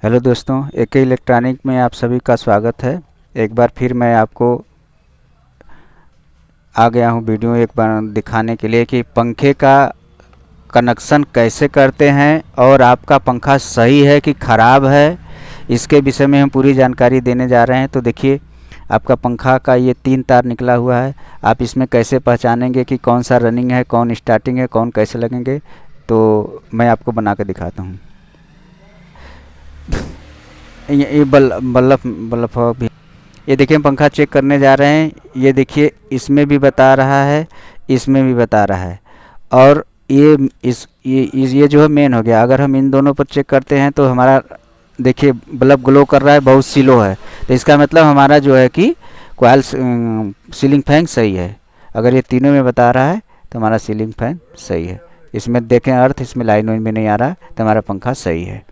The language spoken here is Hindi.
हेलो दोस्तों, एके इलेक्ट्रॉनिक में आप सभी का स्वागत है। एक बार फिर मैं आपको आ गया हूँ वीडियो एक बार दिखाने के लिए कि पंखे का कनेक्शन कैसे करते हैं और आपका पंखा सही है कि ख़राब है, इसके विषय में हम पूरी जानकारी देने जा रहे हैं। तो देखिए, आपका पंखा का ये 3 तार निकला हुआ है। आप इसमें कैसे पहचानेंगे कि कौन सा रनिंग है, कौन स्टार्टिंग है, कौन कैसे लगेंगे, तो मैं आपको बना के दिखाता हूँ। ये बल्ब भी, ये देखिए हम पंखा चेक करने जा रहे हैं। ये देखिए, इसमें भी बता रहा है, इसमें भी बता रहा है। और ये जो है मेन हो गया। अगर हम इन दोनों पर चेक करते हैं तो हमारा देखिए बल्ब ग्लो कर रहा है, बहुत स्लो है। तो इसका मतलब हमारा जो है कि कॉइल सीलिंग फैन सही है। अगर ये तीनों में बता रहा है तो हमारा सीलिंग फैन सही है। इसमें देखें अर्थ, इसमें लाइन वाइन में नहीं आ रहा, तो हमारा पंखा सही है।